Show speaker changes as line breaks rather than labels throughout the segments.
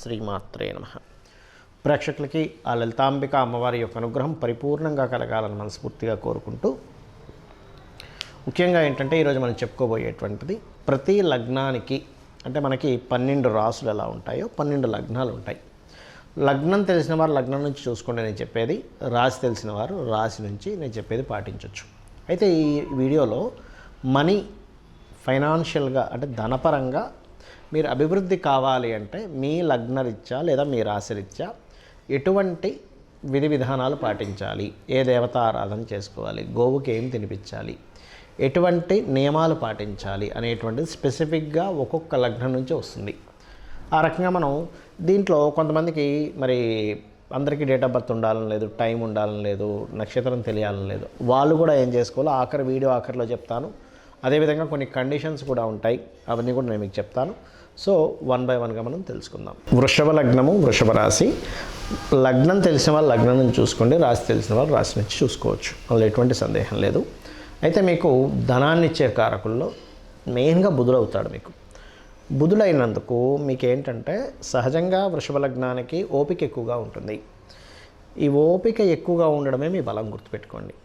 శ్రీమాత్రే నమః. ప్రేక్షకులకి ఆ లలితాంబిక అమ్మవారి యొక్క అనుగ్రహం పరిపూర్ణంగా కలగాలని మనస్ఫూర్తిగా కోరుకుంటూ, ముఖ్యంగా ఏంటంటే ఈరోజు మనం చెప్పుకోబోయేటువంటిది ప్రతి లగ్నానికి, అంటే మనకి 12 రాసులు ఎలా ఉంటాయో 12 లగ్నాలు ఉంటాయి. లగ్నం తెలిసిన వారు లగ్నం నుంచి చూసుకోండి నేను చెప్పేది, రాశి తెలిసిన వారు రాశి నుంచి నేను చెప్పేది పాటించవచ్చు. అయితే ఈ వీడియోలో మనీ, ఫైనాన్షియల్గా అంటే ధనపరంగా మీరు అభివృద్ధి కావాలి అంటే మీ లగ్నరీత్యా లేదా మీ రాశిరీత్యా ఎటువంటి విధి విధానాలు పాటించాలి, ఏ దేవత ఆరాధన చేసుకోవాలి, గోవుకి ఏం తినిపించాలి, ఎటువంటి నియమాలు పాటించాలి అనేటువంటిది స్పెసిఫిక్గా ఒక్కొక్క లగ్నం నుంచి వస్తుంది. ఆ రకంగా మనం దీంట్లో కొంతమందికి మరి అందరికీ డేట్ ఆఫ్ బర్త్ ఉండాలని లేదు, టైం ఉండాలని లేదు, నక్షత్రం తెలియాలని లేదు. వాళ్ళు కూడా ఏం చేసుకోవాలో వీడియో ఆఖరిలో చెప్తాను. అదేవిధంగా కొన్ని కండిషన్స్ కూడా ఉంటాయి, అవన్నీ కూడా నేను మీకు చెప్తాను. సో 1 by 1గా మనం తెలుసుకుందాం. వృషభ లగ్నము, వృషభ రాశి. లగ్నం తెలిసిన వాళ్ళు లగ్నం నుంచి చూసుకోండి, రాశి తెలిసిన వాళ్ళు రాశి నుంచి చూసుకోవచ్చు, అందులో ఎటువంటి సందేహం లేదు. అయితే మీకు ధనాన్ని ఇచ్చే కారకుల్లో మెయిన్గా బుధుడు అవుతాడు. మీకు బుధుడైనందుకు మీకు ఏంటంటే సహజంగా వృషభ లగ్నానికి ఓపిక ఎక్కువగా ఉంటుంది. ఈ ఓపిక ఎక్కువగా ఉండడమే మీ బలం, గుర్తుపెట్టుకోండి.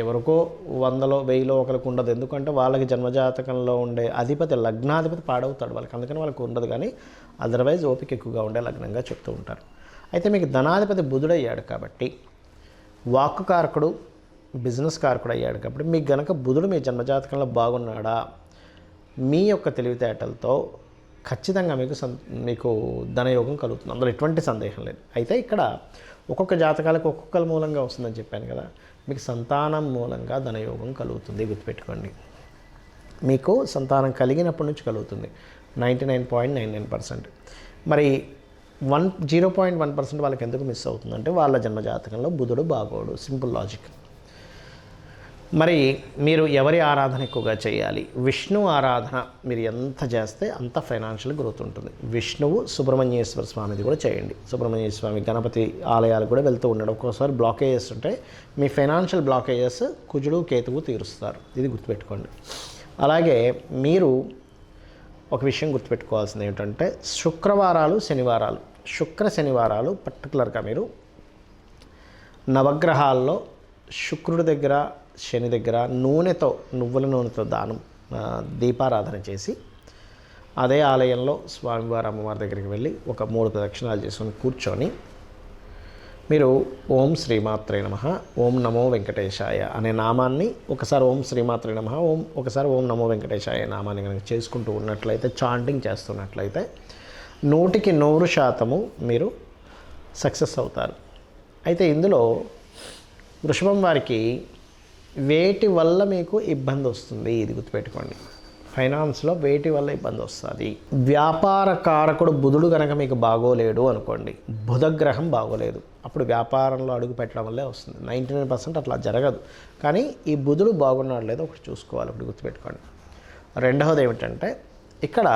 ఎవరికో 100లో 1000లో ఒకరికి ఉండదు, ఎందుకంటే వాళ్ళకి జన్మజాతకంలో ఉండే అధిపతి, లగ్నాధిపతి పాడవుతాడు వాళ్ళకి, అందుకని వాళ్ళకి ఉండదు. కానీ అదర్వైజ్ ఓపిక ఎక్కువగా ఉండే లగ్నంగా చెప్తూ ఉంటారు. అయితే మీకు ధనాధిపతి బుధుడయ్యాడు కాబట్టి, వాక్కు కారకుడు, బిజినెస్ కారకుడు అయ్యాడు కాబట్టి, మీకు గనక బుధుడు మీ జన్మజాతకంలో బాగున్నాడా, మీ యొక్క తెలివితేటలతో ఖచ్చితంగా మీకు ధనయోగం కలుగుతుంది, అందులో ఎటువంటి సందేహం లేదు. అయితే ఇక్కడ ఒక్కొక్క జాతకాలకు ఒక్కొక్కరి మూలంగా వస్తుందని చెప్పాను కదా, మీకు సంతానం మూలంగా ధనయోగం కలుగుతుంది, గుర్తుపెట్టుకోండి. మీకు సంతానం కలిగినప్పటి నుంచి కలుగుతుంది 99.99%. మరి 0.1% వాళ్ళకి ఎందుకు మిస్ అవుతుందంటే వాళ్ళ జన్మజాతకంలో బుధుడు బాగోడు, సింపుల్ లాజిక్. మరి మీరు ఎవరి ఆరాధన ఎక్కువగా చేయాలి? విష్ణు ఆరాధన మీరు ఎంత చేస్తే అంత ఫైనాన్షియల్ గ్రోత్ ఉంటుంది. విష్ణువు, సుబ్రహ్మణ్యేశ్వర స్వామిది కూడా చేయండి. సుబ్రహ్మణ్యేశ్వర స్వామి, గణపతి ఆలయాలు కూడా వెళ్తూ ఉండడం. ఒక్కోసారి బ్లాకేజెస్ ఉంటే మీ ఫైనాన్షియల్ బ్లాకేజెస్ కుజుడు, కేతువు తీరుస్తారు, ఇది గుర్తుపెట్టుకోండి. అలాగే మీరు ఒక విషయం గుర్తుపెట్టుకోవాల్సింది ఏంటంటే శుక్రవారాలు, శనివారాలు, శనివారాలు పర్టికులర్గా మీరు నవగ్రహాల్లో శుక్రుడి దగ్గర, శని దగ్గర నువ్వుల నూనెతో దీపారాధన చేసి, అదే ఆలయంలో స్వామివారి అమ్మవారి దగ్గరికి వెళ్ళి ఒక 3 ప్రదక్షిణాలు చేసుకొని కూర్చొని మీరు ఓం శ్రీమాత్రే నమః, ఓం నమో వెంకటేశాయ అనే నామాన్ని ఒకసారి ఓం శ్రీమాత్రే నమః, ఒకసారి ఓం నమో వెంకటేశాయ నామాన్ని కనుక చేసుకుంటూ ఉన్నట్లయితే, చాంటింగ్ చేస్తున్నట్లయితే 100% మీరు సక్సెస్ అవుతారు. అయితే ఇందులో వృషభం వారికి వేటి వల్ల మీకు ఇబ్బంది వస్తుంది, ఇది గుర్తుపెట్టుకోండి. ఫైనాన్స్లో వేటి వల్ల ఇబ్బంది వస్తుంది? వ్యాపార కారకుడు బుధుడు కనుక మీకు బాగోలేడు అనుకోండి, బుధగ్రహం బాగోలేదు, అప్పుడు వ్యాపారంలో అడుగు పెట్టడం వల్లే వస్తుంది. 99% అట్లా జరగదు, కానీ ఈ బుధుడు బాగున్నాడు లేదో ఒకటి చూసుకోవాలి, ఒకటి గుర్తుపెట్టుకోండి. రెండవది ఏమిటంటే ఇక్కడ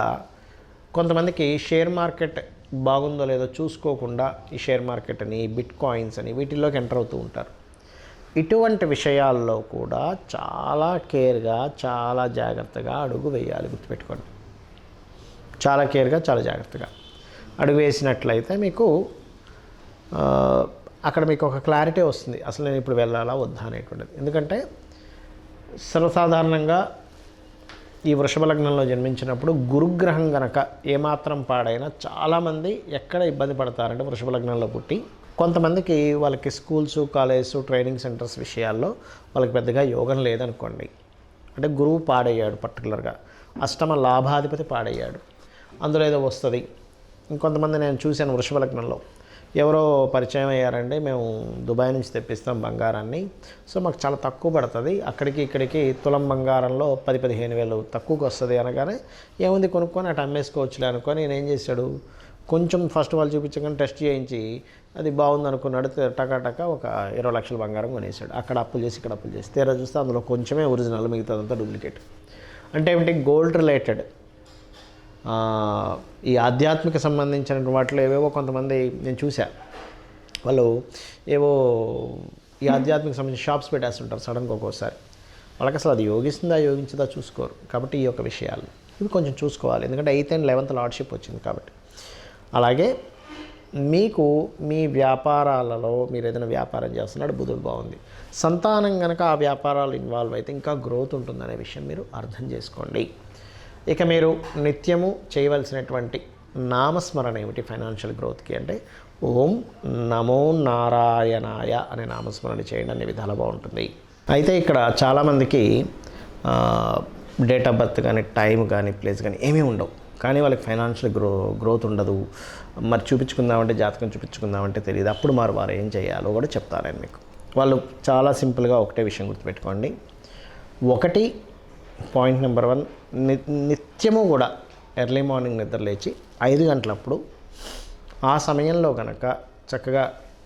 కొంతమందికి షేర్ మార్కెట్ బాగుందో లేదో చూసుకోకుండా ఈ షేర్ మార్కెట్ అని, బిట్ కాయిన్స్ అని వీటిల్లోకి ఎంటర్ అవుతూ ఉంటారు. ఇటువంటి విషయాల్లో కూడా చాలా కేర్గా, చాలా జాగ్రత్తగా అడుగు వేయాలి, గుర్తుపెట్టుకోండి. చాలా కేర్గా, చాలా జాగ్రత్తగా అడుగు వేసినట్లయితే మీకు అక్కడ మీకు ఒక క్లారిటీ వస్తుంది, అసలు నేను ఇప్పుడు వెళ్ళాలా వద్దా అనేటువంటిది. ఎందుకంటే సర్వసాధారణంగా ఈ వృషభ లగ్నంలో జన్మించినప్పుడు గురుగ్రహం కనుక ఏమాత్రం పాడైనా చాలామంది ఎక్కడ ఇబ్బంది పడతారంటే వృషభ లగ్నంలో పుట్టి, కొంతమందికి వాళ్ళకి స్కూల్స్, కాలేజెస్, ట్రైనింగ్ సెంటర్స్ విషయాల్లో వాళ్ళకి పెద్దగా యోగం లేదనుకోండి, అంటే గురువు పాడయ్యాడు, పర్టికులర్గా అష్టమ లాభాధిపతి పాడయ్యాడు, అందులో ఏదో వస్తుంది. ఇంకొంతమంది నేను చూశాను వృషభ లగ్నంలో, ఎవరో పరిచయం అయ్యారండి, మేము దుబాయ్ నుంచి తెప్పిస్తాం బంగారాన్ని, సో మాకు చాలా తక్కువ పడుతుంది, అక్కడికి ఇక్కడికి తులం బంగారంలో 10-15 వేలు తక్కువకి వస్తుంది అనగానే ఏముంది కొనుక్కొని అటు అమ్మేసుకోవచ్చులే అనుకొని నేను ఏం చేశాడు, కొంచెం ఫస్ట్ వాళ్ళు చూపించగానే టెస్ట్ చేయించి అది బాగుంది అనుకున్నాడు, టకా ఒక 20 లక్షల బంగారం కొనేసాడు. అక్కడ అప్పులు చేసి ఇక్కడ అప్పులు చేసి తీరా చూస్తే అందులో కొంచెమే ఒరిజినల్, మిగతాదంతా డూప్లికేట్. అంటే ఏమిటి, గోల్డ్ రిలేటెడ్ ఈ ఆధ్యాత్మిక సంబంధించిన వాటిలో ఏవేవో కొంతమంది నేను చూసా, వాళ్ళు ఏవో ఈ ఆధ్యాత్మిక సంబంధించిన షాప్స్ పెట్టేస్తుంటారు సడన్గా ఒక్కోసారి. వాళ్ళకి అసలు అది యోగిస్తుందా యోగించదా చూసుకోరు. కాబట్టి ఈ యొక్క విషయాలు ఇవి కొంచెం చూసుకోవాలి, ఎందుకంటే 8th and 11th లార్డ్షిప్ వచ్చింది కాబట్టి. అలాగే మీకు మీ వ్యాపారాలలో మీరు ఏదైనా వ్యాపారం చేస్తున్నాడు బుధుడు బాగుంది, సంతానం కనుక ఆ వ్యాపారాలు ఇన్వాల్వ్ అయితే ఇంకా గ్రోత్ ఉంటుందనే విషయం మీరు అర్థం చేసుకోండి. ఇక మీరు నిత్యము చేయవలసినటువంటి నామస్మరణ ఏమిటి ఫైనాన్షియల్ గ్రోత్కి అంటే ఓం నమో నారాయణాయ అనే నామస్మరణ చేయండి, అనే విధాలు బాగుంటుంది. అయితే ఇక్కడ చాలామందికి డేట్ ఆఫ్ బర్త్ కానీ టైం కానీ ప్లేస్ కానీ ఏమీ ఉండవు, కానీ వాళ్ళకి ఫైనాన్షియల్ గ్రోత్ ఉండదు. మరి చూపించుకుందామంటే జాతకం చూపించుకుందామంటే తెలియదు. అప్పుడు వారు ఏం చేయాలో కూడా చెప్తారు నేను మీకు. వాళ్ళు చాలా సింపుల్గా ఒకటే విషయం గుర్తుపెట్టుకోండి. ఒకటి పాయింట్ నెంబర్ 1, నిత్యము కూడా ఎర్లీ మార్నింగ్ నిద్ర లేచి 5 గంటలప్పుడు ఆ సమయంలో కనుక చక్కగా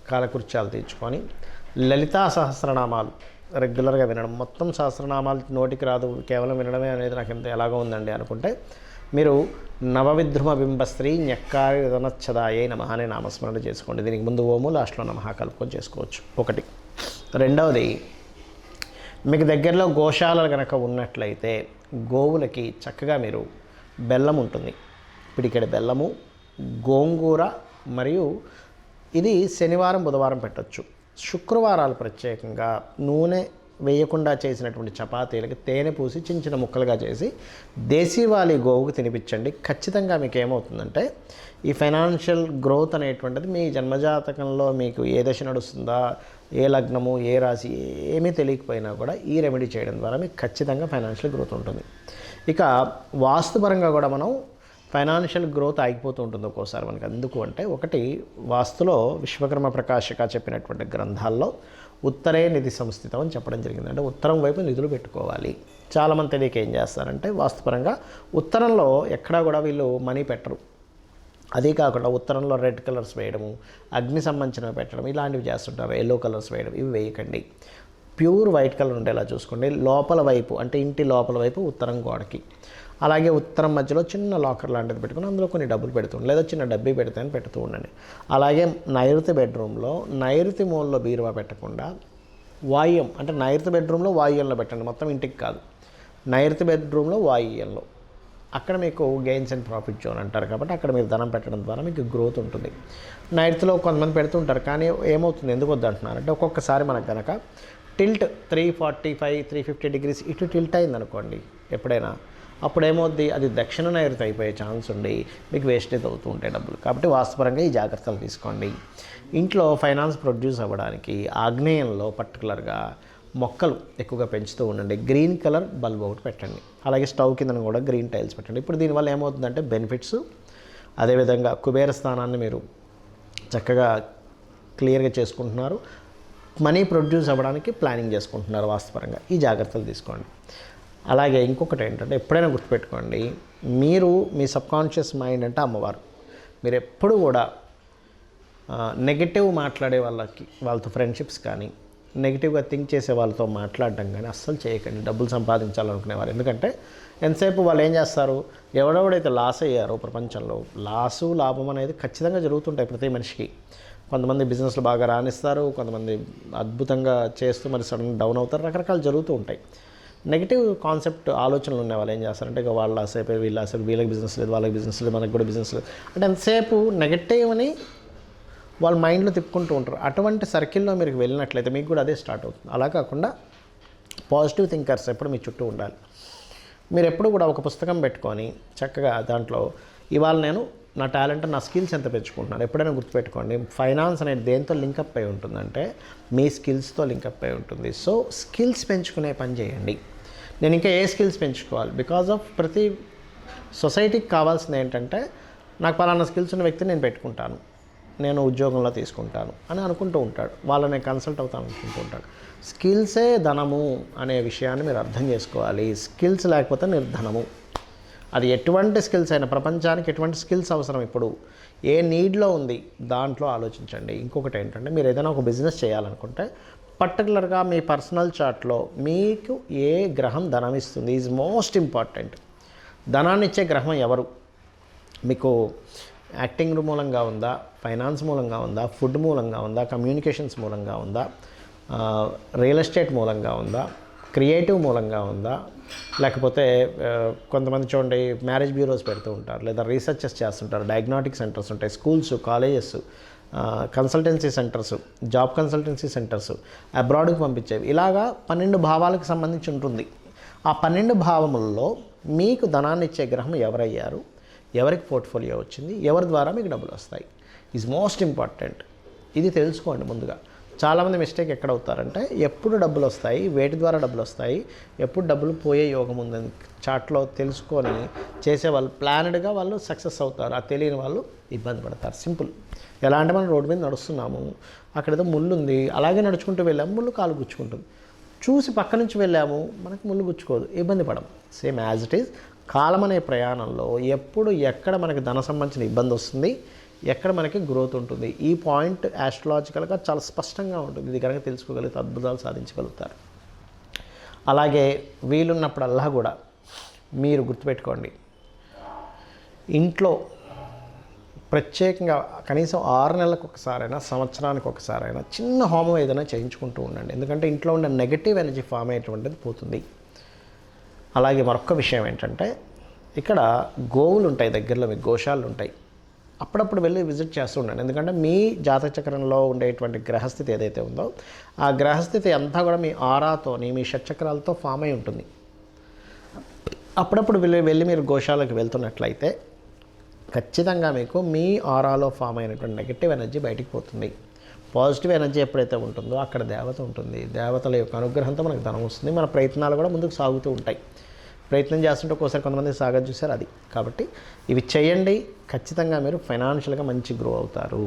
కాలకృత్యాలు తీర్చుకొని లలితా సహస్రనామాలు రెగ్యులర్గా వినడం. మొత్తం సహస్రనామాలు నోటికి రాదు, కేవలం వినడమే అనేది నాకు ఎంత ఎలాగో ఉందండి అనుకుంటే మీరు నవవిద్రుమ బింబస్త్రీ న్యక్కారి విధనచ్చదాయే నమః అనే నామస్మరణ చేసుకోండి. దీనికి ముందు ఓము లాస్ట్లో నమః కలుపుకొని చేసుకోవచ్చు. ఒకటి. రెండవది, మీకు దగ్గరలో గోశాలలు కనుక ఉన్నట్లయితే గోవులకి చక్కగా మీరు బెల్లం ఉంటుంది, పిడికెడు బెల్లము, గోంగూర, మరియు ఇది శనివారం బుధవారం పెట్టచ్చు. శుక్రవారాలు ప్రత్యేకంగా నూనె వేయకుండా చేసినటువంటి చపాతీలకి తేనె పూసి చిన్న చిన్న ముక్కలుగా చేసి దేశీవాలి గోవుకు తినిపించండి. ఖచ్చితంగా మీకు ఏమవుతుందంటే ఈ ఫైనాన్షియల్ గ్రోత్ అనేటువంటిది మీ జన్మజాతకంలో మీకు ఏ దశ నడుస్తుందా, ఏ లగ్నము, ఏ రాశి ఏమీ తెలియకపోయినా కూడా ఈ రెమెడీ చేయడం ద్వారా మీకు ఖచ్చితంగా ఫైనాన్షియల్ గ్రోత్ ఉంటుంది. ఇక వాస్తుపరంగా కూడా మనం ఫైనాన్షియల్ గ్రోత్ ఆగిపోతూ ఉంటుంది ఒక్కోసారి మనకి. ఎందుకు అంటే ఒకటి, వాస్తులో విశ్వకర్మ ప్రకాశిక చెప్పినటువంటి గ్రంథాల్లో ఉత్తరే నిధి సంస్థితం అని చెప్పడం జరిగింది. అంటే ఉత్తరం వైపు నిధులు పెట్టుకోవాలి. చాలామంది తెలియక ఏం చేస్తారంటే వాస్తుపరంగా ఉత్తరంలో ఎక్కడా కూడా వీళ్ళు మనీ పెట్టరు. అదే కాకుండా ఉత్తరంలో రెడ్ కలర్స్ వేయడము, అగ్ని సంబంధించినవి పెట్టడం ఇలాంటివి చేస్తుంటారు. ఎల్లో కలర్స్ వేయడం ఇవి వేయకండి. ప్యూర్ వైట్ కలర్ ఉండేలా చూసుకోండి. లోపల వైపు అంటే ఇంటి లోపల వైపు ఉత్తరం గోడకి, అలాగే ఉత్తరం మధ్యలో చిన్న లాకర్ లాంటిది పెట్టుకుని అందులో కొన్ని డబ్బులు పెడుతుంది, లేదా చిన్న డబ్బీ పెడితే అని పెడుతూ ఉండండి. అలాగే నైరుతి బెడ్రూమ్లో నైరుతి మూలలో బీరువా పెట్టకుండా వాయువ్యం అంటే నైరుతి బెడ్రూమ్లో వాయువ్యంలో పెట్టండి, మొత్తం ఇంటికి కాదు. నైరుతి బెడ్రూమ్లో వాయువ్యంలో అక్కడ మీకు గెయిన్స్ అండ్ ప్రాఫిట్ జోన్ అంటారు కాబట్టి అక్కడ మీరు ధనం పెట్టడం ద్వారా మీకు గ్రోత్ ఉంటుంది. నైరుతిలో కొంతమంది పెడుతుంటారు, కానీ ఏమవుతుంది, ఎందుకు వద్దు అంటున్నారంటే ఒక్కొక్కసారి మనకు కనుక టిల్ట్ 345, 350 డిగ్రీస్ ఇటు టిల్ట్ అయిందనుకోండి ఎప్పుడైనా, అప్పుడేమవుద్ది, అది దక్షిణ నైరుతి అయిపోయే ఛాన్స్ ఉండి మీకు వేస్టేజ్ అవుతూ ఉంటాయి డబ్బులు. కాబట్టి వాస్తుపరంగా ఈ జాగ్రత్తలు తీసుకోండి. ఇంట్లో ఫైనాన్స్ ప్రొడ్యూస్ అవ్వడానికి ఆగ్నేయంలో పర్టికులర్గా మొక్కలు ఎక్కువగా పెంచుతూ ఉండండి. గ్రీన్ కలర్ బల్బ్ ఒకటి పెట్టండి. అలాగే స్టవ్ కింద కూడా గ్రీన్ టైల్స్ పెట్టండి. ఇప్పుడు దీనివల్ల ఏమవుతుందంటే బెనిఫిట్స్, అదేవిధంగా కుబేర స్థానాన్ని మీరు చక్కగా క్లియర్గా చేసుకుంటున్నారు, మనీ ప్రొడ్యూస్ అవ్వడానికి ప్లానింగ్ చేసుకుంటున్నారు వాస్తుపరంగా. ఈ జాగ్రత్తలు తీసుకోండి. అలాగే ఇంకొకటి ఏంటంటే ఎప్పుడైనా గుర్తుపెట్టుకోండి, మీరు మీ సబ్కాన్షియస్ మైండ్ అంటే అమ్మవారు. మీరు ఎప్పుడు కూడా నెగిటివ్ మాట్లాడే వాళ్ళతో ఫ్రెండ్షిప్స్ కానీ, నెగిటివ్గా థింక్ చేసే వాళ్ళతో మాట్లాడడం కానీ అస్సలు చేయకండి. డబ్బులు సంపాదించాలనుకునేవారు, ఎందుకంటే ఎంతసేపు వాళ్ళు ఏం చేస్తారు, ఎవడెవడైతే లాస్ అయ్యారో ప్రపంచంలో, లాభం అనేది ఖచ్చితంగా జరుగుతుంటాయి ప్రతి మనిషికి. కొంతమంది బిజినెస్లు బాగా రాణిస్తారు, కొంతమంది అద్భుతంగా చేస్తూ మరి సడన్ డౌన్ అవుతారు, రకరకాలు జరుగుతూ ఉంటాయి. నెగిటివ్ కాన్సెప్ట్ ఆలోచనలు ఉన్న వాళ్ళు ఏం చేస్తారంటే ఇక వాళ్ళ సేపు వీళ్ళకి బిజినెస్ లేదు, వాళ్ళకి బిజినెస్ లేదు, మనకు కూడా బిజినెస్ లేదు అంటే ఎంతసేపు నెగటివ్ని వాళ్ళ మైండ్లో తిప్పుకుంటూ ఉంటారు. అటువంటి సర్కిల్లో మీరు వెళ్ళినట్లయితే మీకు కూడా అదే స్టార్ట్ అవుతుంది. అలా కాకుండా పాజిటివ్ థింకర్స్ ఎప్పుడు మీ చుట్టూ ఉండాలి. మీరు ఎప్పుడు కూడా ఒక పుస్తకం పెట్టుకొని చక్కగా దాంట్లో ఇవాళ నేను నా టాలెంట్, నా స్కిల్స్ ఎంత పెంచుకుంటున్నాను. ఎప్పుడైనా గుర్తుపెట్టుకోండి, ఫైనాన్స్ అనేది దేంతో లింకప్ అయి ఉంటుందంటే మీ స్కిల్స్తో లింకప్ అయి ఉంటుంది. సో స్కిల్స్ పెంచుకునే పని చేయండి. నేను ఇంకా ఏ స్కిల్స్ పెంచుకోవాలి, బికాజ్ ఆఫ్ ప్రతి సొసైటీకి కావాల్సింది ఏంటంటే నాకు పలానా స్కిల్స్ ఉన్న వ్యక్తిని నేను పెట్టుకుంటాను, నేను ఉద్యోగంలో తీసుకుంటాను అని అనుకుంటూ ఉంటాడు, వాళ్ళని కన్సల్ట్ అవుతాను అనుకుంటూ ఉంటాడు. స్కిల్సే ధనము అనే విషయాన్ని మీరు అర్థం చేసుకోవాలి. స్కిల్స్ లేకపోతే నిర్ధనము. అది ఎటువంటి స్కిల్స్ అయినా, ప్రపంచానికి ఎటువంటి స్కిల్స్ అవసరం, ఇప్పుడు ఏ నీడ్లో ఉంది దాంట్లో ఆలోచించండి. ఇంకొకటి ఏంటంటే మీరు ఏదైనా ఒక బిజినెస్ చేయాలనుకుంటే పర్టికులర్గా మీ పర్సనల్ చార్ట్లో మీకు ఏ గ్రహం ధనం ఇస్తుంది ఈజ్ మోస్ట్ ఇంపార్టెంట్. ధనాన్ని ఇచ్చే గ్రహం ఎవరు, మీకు యాక్టింగ్ మూలంగా ఉందా, ఫైనాన్స్ మూలంగా ఉందా, ఫుడ్ మూలంగా ఉందా, కమ్యూనికేషన్స్ మూలంగా ఉందా, రియల్ ఎస్టేట్ మూలంగా ఉందా, క్రియేటివ్ మూలంగా ఉందా, లేకపోతే కొంతమంది చూడండి మ్యారేజ్ బ్యూరోస్ పెడుతూ ఉంటారు, లేదా రీసెర్చెస్ చేస్తుంటారు, డయాగ్నోటిక్ సెంటర్స్ ఉంటాయి, schools, colleges, consultancy centres, job consultancy centres, అబ్రాడ్కి పంపించేవి. ఇలాగా 12 భావాలకు సంబంధించి ఉంటుంది. ఆ 12 భావములలో మీకు ధనాన్ని ఇచ్చే గ్రహం ఎవరయ్యారు, ఎవరికి పోర్ట్ఫోలియో వచ్చింది, ఎవరి ద్వారా మీకు డబ్బులు వస్తాయి ఈజ్ మోస్ట్ ఇంపార్టెంట్. ఇది తెలుసుకోండి ముందుగా. చాలామంది మిస్టేక్ ఎక్కడ అవుతారంటే ఎప్పుడు డబ్బులు వస్తాయి, వేటి ద్వారా డబ్బులు వస్తాయి, ఎప్పుడు డబ్బులు పోయే యోగం ఉందని చాట్లో తెలుసుకొని చేసేవాళ్ళు ప్లానెడ్గా వాళ్ళు సక్సెస్ అవుతారు. ఆ తెలియని వాళ్ళు ఇబ్బంది పడతారు. సింపుల్. ఎలా అంటే మనం రోడ్డు మీద నడుస్తున్నాము, అక్కడ ఏదో ముళ్ళు ఉంది, అలాగే నడుచుకుంటూ వెళ్ళాము, ముళ్ళు కాలు గుచ్చుకుంటుంది. చూసి పక్క నుంచి వెళ్ళాము, మనకు ముళ్ళు గుచ్చుకోదు, ఇబ్బంది పడం. సేమ్ యాజ్ ఇట్ ఈజ్ కాలం అనే ప్రయాణంలో ఎప్పుడు ఎక్కడ మనకి ధన సంబంధించిన ఇబ్బంది వస్తుంది, ఎక్కడ మనకి గ్రోత్ ఉంటుంది, ఈ పాయింట్ యాస్ట్రాలజికల్గా చాలా స్పష్టంగా ఉంటుంది. ఇది కనుక తెలుసుకోగలిగితే అద్భుతాలు సాధించగలుగుతారు. అలాగే వీలున్నప్పుడల్లా కూడా మీరు గుర్తుపెట్టుకోండి, ఇంట్లో ప్రత్యేకంగా కనీసం 6 నెలలకు ఒకసారైనా, సంవత్సరానికి ఒకసారైనా చిన్న హోమం ఏదైనా చేయించుకుంటూ ఉండండి. ఎందుకంటే ఇంట్లో ఉండే నెగటివ్ ఎనర్జీ ఫామ్ అయ్యేటువంటిది పోతుంది. అలాగే మరొక విషయం ఏంటంటే, ఇక్కడ గోవులు ఉంటాయి, దగ్గరలో మీకు గోశాలలు ఉంటాయి, అప్పుడప్పుడు వెళ్ళి విజిట్ చేస్తూ ఉండండి. ఎందుకంటే మీ జాతక చక్రంలో ఉండేటువంటి గ్రహస్థితి ఏదైతే ఉందో ఆ గ్రహస్థితి అంతా కూడా మీ ఆరాతోని, మీ షట్చక్రాలతో ఫామ్ అయి ఉంటుంది. అప్పుడప్పుడు వెళ్ళి మీరు గోశాలకు వెళ్తున్నట్లయితే ఖచ్చితంగా మీకు మీ ఆరాలో ఫామ్ అయినటువంటి నెగటివ్ ఎనర్జీ బయటికి పోతుంది. పాజిటివ్ ఎనర్జీ ఎప్పుడైతే ఉంటుందో అక్కడ దేవత ఉంటుంది. దేవతల యొక్క అనుగ్రహంతో మనకు ధనం వస్తుంది. మన ప్రయత్నాలు కూడా ముందుకు సాగుతూ ఉంటాయి. ప్రయత్నం చేస్తుంటే ఒక్కోసారి కొంతమంది సాగం చూశారు అది. కాబట్టి ఇవి చేయండి, ఖచ్చితంగా మీరు ఫైనాన్షియల్గా మంచి గ్రో అవుతారు.